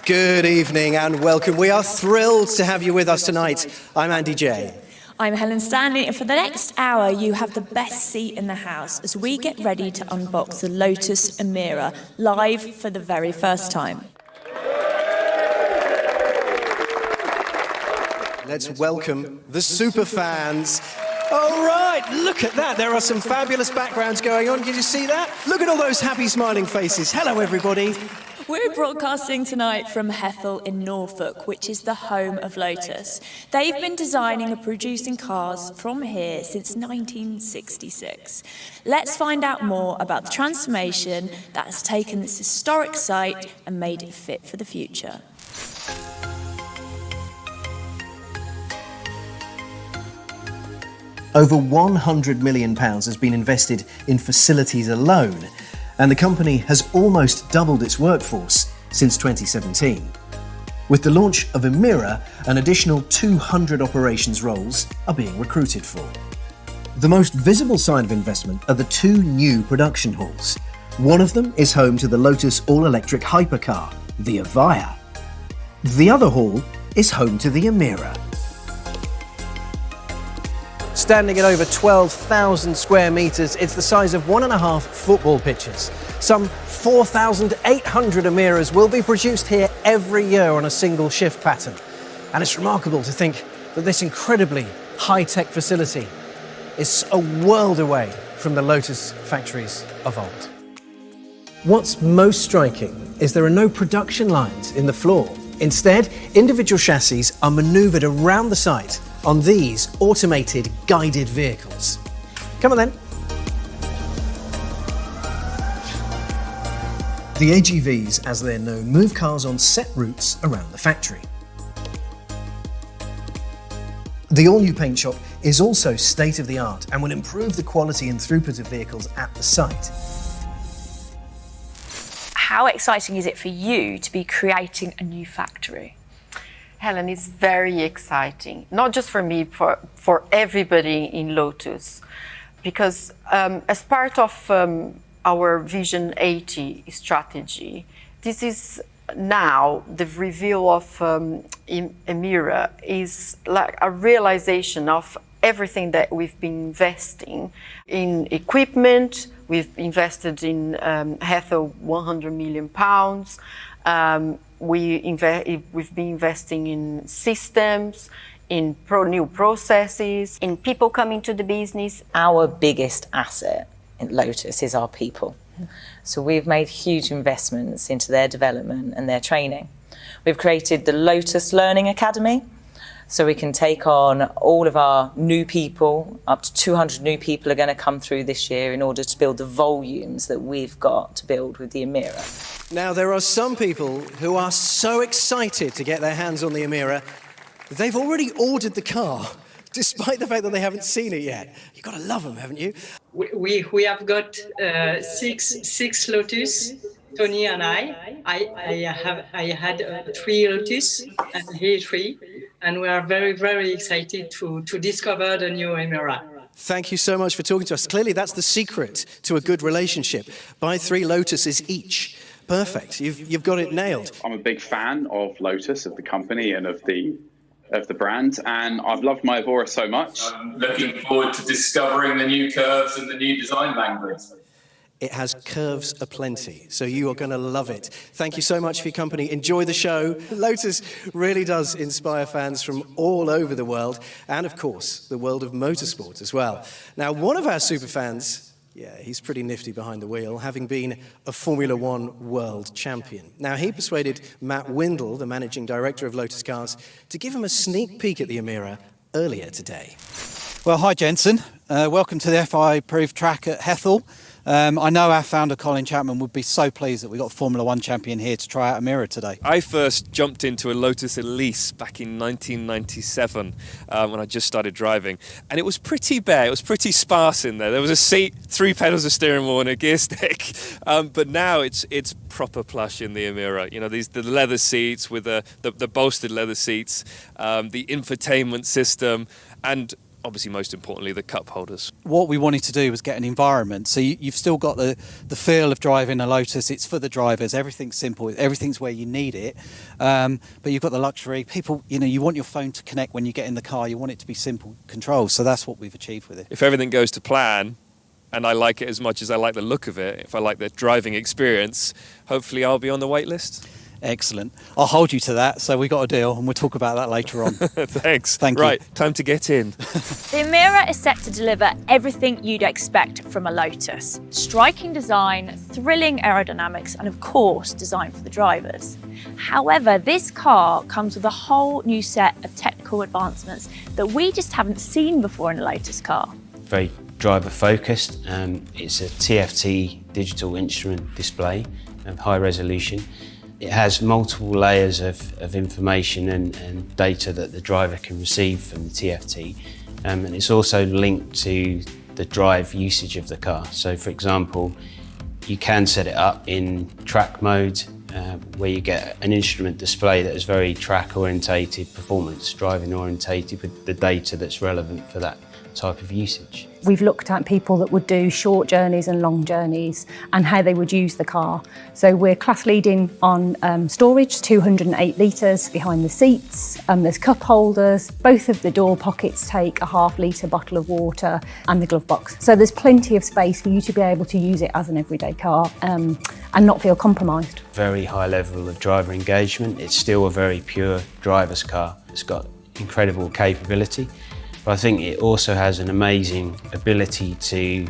Good evening and welcome. We are thrilled to have you with us tonight. I'm Andy J. I'm Helen Stanley, and for the next hour, you have the best seat in the house as we get ready to unbox the Lotus Emira live for the very first time. Let's welcome the super fans. All right, look at that. There are some fabulous backgrounds going on. Can you see that? Look at all those happy smiling faces. Hello, everybody. We're broadcasting tonight from Hethel in Norfolk, which is the home of Lotus. They've been designing and producing cars from here since 1966. Let's find out more about the transformation that has taken this historic site and made it fit for the future. Over £100 million has been invested in facilities alone, and the company has almost doubled its workforce since 2017. With the launch of Emira, an additional 200 operations roles are being recruited for. The most visible sign of investment are the two new production halls. One of them is home to the Lotus all-electric hypercar, the Evija. The other hall is home to the Emira. Standing at over 12,000 square metres, it's the size of 1.5 football pitches. Some 4,800 Emiras will be produced here every year on a single shift pattern. And it's remarkable to think that this incredibly high-tech facility is a world away from the Lotus factories of old. What's most striking is there are no production lines in the floor. Instead, individual chassis are manoeuvred around the site on these automated guided vehicles. Come on then. The AGVs, as they're known, move cars on set routes around the factory. The all-new paint shop is also state-of-the-art and will improve the quality and throughput of vehicles at the site. How exciting is it for you to be creating a new factory? Helen, it's very exciting, not just for me, for everybody in Lotus, because as part of our Vision 80 strategy, this is now the reveal of Emira is like a realization of everything that we've been investing in equipment. We've invested in Hethel £100 million. We've been investing in systems, in new processes, in people coming to the business. Our biggest asset in Lotus is our people. So we've made huge investments into their development and their training. We've created the Lotus Learning Academy, so we can take on all of our new people. Up to 200 new people are going to come through this year in order to build the volumes that we've got to build with the Emira. Now, there are some people who are so excited to get their hands on the Emira, they've already ordered the car, despite the fact that they haven't seen it yet. You've got to love them, haven't you? We have got six Lotus, Tony and I had 3 Lotus and he 3, and we are very, very excited to discover the new Emira. Thank you so much for talking to us. Clearly, that's the secret to a good relationship. Buy 3 Lotuses each. Perfect. You've got it nailed. I'm a big fan of Lotus, of the company and of the brand, and I've loved my Evija so much. I'm looking forward to discovering the new curves and the new design language. It has curves aplenty, so you are going to love it. Thank you so much for your company. Enjoy the show. Lotus really does inspire fans from all over the world, and of course, the world of motorsport as well. Now, one of our super fans, he's pretty nifty behind the wheel, having been a Formula One world champion. Now, he persuaded Matt Windle, the managing director of Lotus Cars, to give him a sneak peek at the Emira earlier today. Well, hi, Jensen. Welcome to the FI-approved track at Hethel. I know our founder, Colin Chapman, would be so pleased that we got a Formula One champion here to try out Emira today. I first jumped into a Lotus Elise back in 1997 when I just started driving. And it was pretty bare, it was pretty sparse in there. There was a seat, 3 pedals of steering wheel and a gear stick. But now it's proper plush in the Emira. You know, the leather seats with the bolstered leather seats, the infotainment system, and obviously most importantly the cup holders. What we wanted to do was get an environment. So you've still got the feel of driving a Lotus. It's for the drivers. Everything's simple. Everything's where you need it. But you've got the luxury. People, you want your phone to connect when you get in the car. You want it to be simple controls. So that's what we've achieved with it. If everything goes to plan, and I like it as much as I like the look of it, if I like the driving experience, hopefully I'll be on the wait list. Excellent. I'll hold you to that. So we got a deal, and we'll talk about that later on. Thanks. Thank you. Right, time to get in. The Emira is set to deliver everything you'd expect from a Lotus. Striking design, thrilling aerodynamics, and of course, designed for the drivers. However, this car comes with a whole new set of technical advancements that we just haven't seen before in a Lotus car. Very driver focused. It's a TFT digital instrument display of high resolution. It has multiple layers of information and data that the driver can receive from the TFT, and it's also linked to the drive usage of the car. So for example, you can set it up in track mode, where you get an instrument display that is very track orientated, performance driving orientated, with the data that's relevant for that type of usage. We've looked at people that would do short journeys and long journeys and how they would use the car. So we're class leading on storage, 208 litres behind the seats. There's cup holders. Both of the door pockets take a ½ litre bottle of water and the glove box. So there's plenty of space for you to be able to use it as an everyday car and not feel compromised. Very high level of driver engagement. It's still a very pure driver's car. It's got incredible capability. But I think it also has an amazing ability to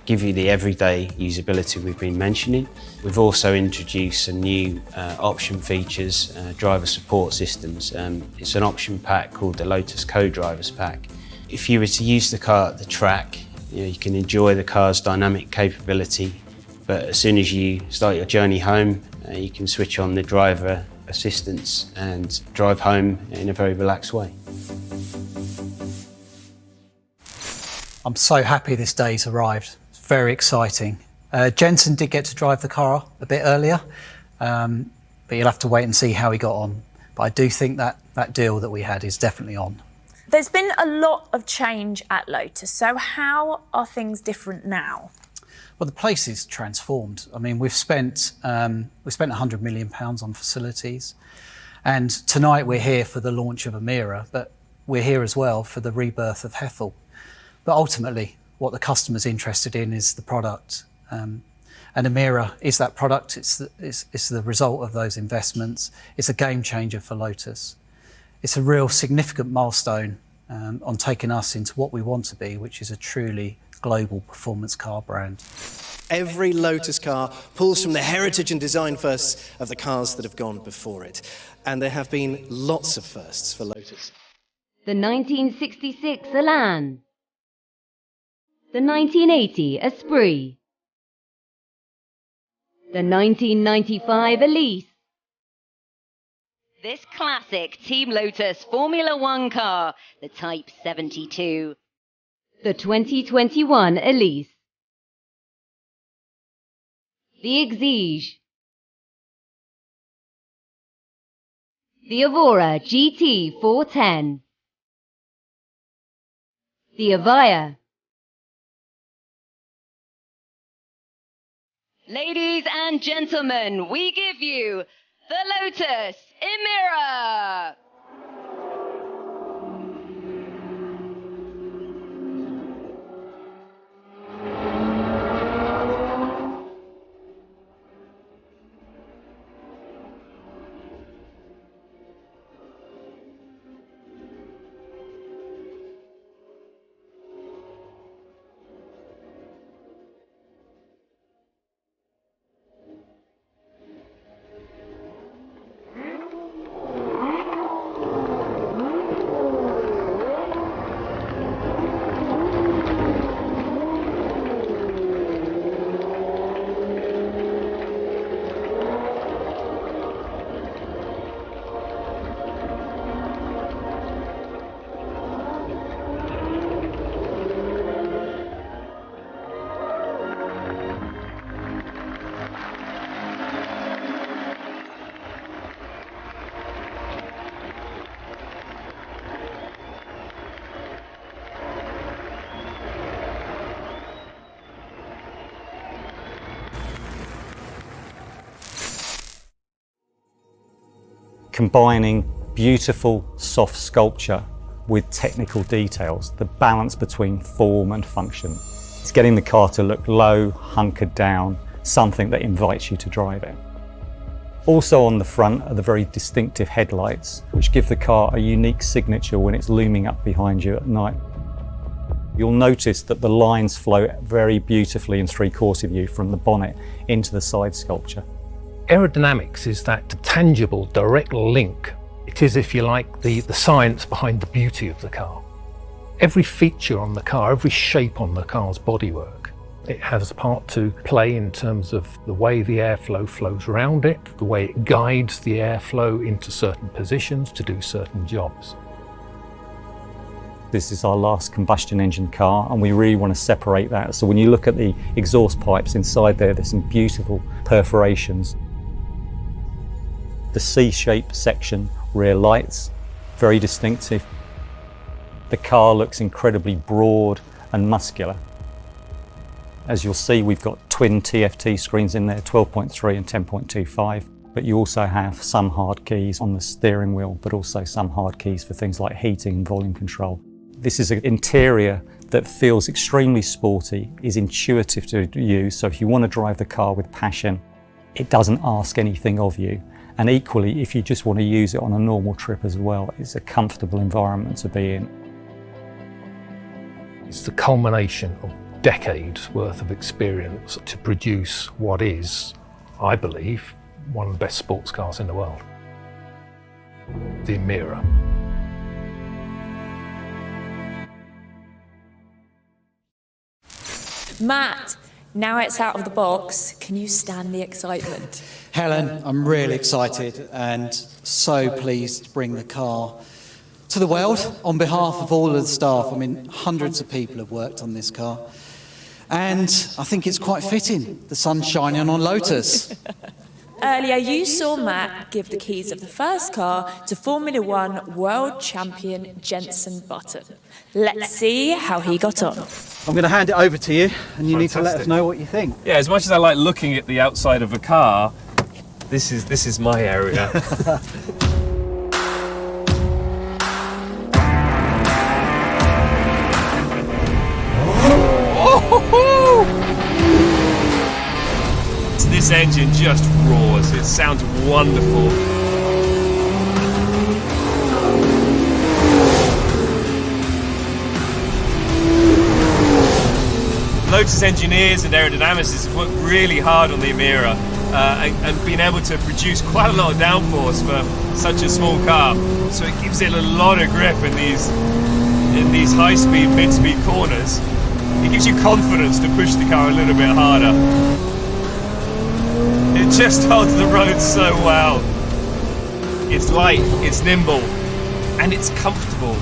give you the everyday usability we've been mentioning. We've also introduced some new option features, driver support systems. It's an option pack called the Lotus Co-Drivers Pack. If you were to use the car at the track, you can enjoy the car's dynamic capability, but as soon as you start your journey home, you can switch on the driver assistance and drive home in a very relaxed way. I'm so happy this day's arrived. It's very exciting. Jensen did get to drive the car a bit earlier, but you'll have to wait and see how he got on. But I do think that deal that we had is definitely on. There's been a lot of change at Lotus, so how are things different now? Well, the place is transformed. I mean, we've spent £100 million on facilities, and tonight we're here for the launch of Emira, but we're here as well for the rebirth of Hethel. But ultimately, what the customer's interested in is the product. And Emira is that product. It's the result of those investments. It's a game changer for Lotus. It's a real significant milestone on taking us into what we want to be, which is a truly global performance car brand. Every Lotus car pulls from the heritage and design firsts of the cars that have gone before it. And there have been lots of firsts for Lotus. The 1966 Elan. The 1980 Esprit, the 1995 Elise. This classic Team Lotus Formula One car, the Type 72. The 2021 Elise. The Exige. The Evora GT 410. The Avaya. Ladies and gentlemen, we give you the Lotus Emira. combining beautiful soft sculpture with technical details, the balance between form and function. It's getting the car to look low, hunkered down, something that invites you to drive it. Also on the front are the very distinctive headlights, which give the car a unique signature when it's looming up behind you at night. You'll notice that the lines flow very beautifully in three-quarter view from the bonnet into the side sculpture. Aerodynamics is that tangible, direct link. It is, if you like, the science behind the beauty of the car. Every feature on the car, every shape on the car's bodywork, it has a part to play in terms of the way the airflow flows around it, the way it guides the airflow into certain positions to do certain jobs. This is our last combustion engine car, and we really want to separate that. So when you look at the exhaust pipes inside there's some beautiful perforations. The C-shaped section rear lights, very distinctive. The car looks incredibly broad and muscular. As you'll see, we've got twin TFT screens in there, 12.3 and 10.25, but you also have some hard keys on the steering wheel, but also some hard keys for things like heating and volume control. This is an interior that feels extremely sporty, is intuitive to use, so if you want to drive the car with passion, it doesn't ask anything of you. And equally, if you just want to use it on a normal trip as well, it's a comfortable environment to be in. It's the culmination of decades worth of experience to produce what is, I believe, one of the best sports cars in the world. The Emira. Matt, now it's out of the box, can you stand the excitement? Helen, I'm really excited and so pleased to bring the car to the world on behalf of all of the staff. I mean, hundreds of people have worked on this car. And I think it's quite fitting, the sun's shining on Lotus. Earlier, you saw Matt give the keys of the first car to Formula One world champion Jenson Button. Let's see how he got on. I'm going to hand it over to you, and you need to let us know what you think. Yeah, as much as I like looking at the outside of a car, this is my area. This engine just roars, it sounds wonderful. Lotus engineers and aerodynamicists have worked really hard on the Emira and been able to produce quite a lot of downforce for such a small car. So it gives it a lot of grip in these high-speed, mid-speed corners. It gives you confidence to push the car a little bit harder. It just holds the road so well. It's light, it's nimble, and it's comfortable.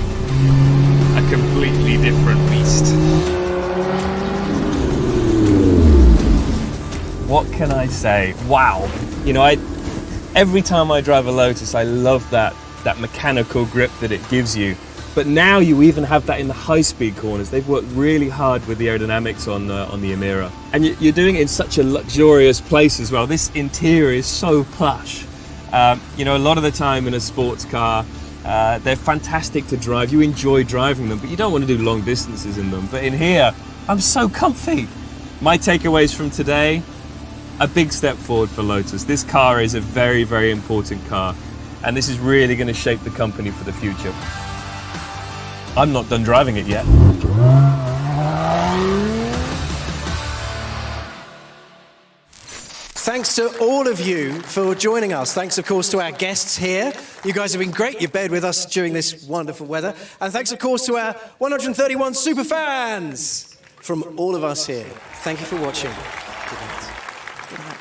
A completely different beast. What can I say? Wow. You know, every time I drive a Lotus, I love that mechanical grip that it gives you. But now you even have that in the high-speed corners. They've worked really hard with the aerodynamics on the Emira. And you're doing it in such a luxurious place as well. This interior is so plush. You know, a lot of the time in a sports car, they're fantastic to drive. You enjoy driving them, but you don't want to do long distances in them. But in here, I'm so comfy. My takeaways from today, a big step forward for Lotus. This car is a very, very important car. And this is really going to shape the company for the future. I'm not done driving it yet. Thanks to all of you for joining us. Thanks, of course, to our guests here. You guys have been great. You've bared with us during this wonderful weather. And thanks, of course, to our 131 super fans from all of us here. Thank you for watching. Good night. Good night.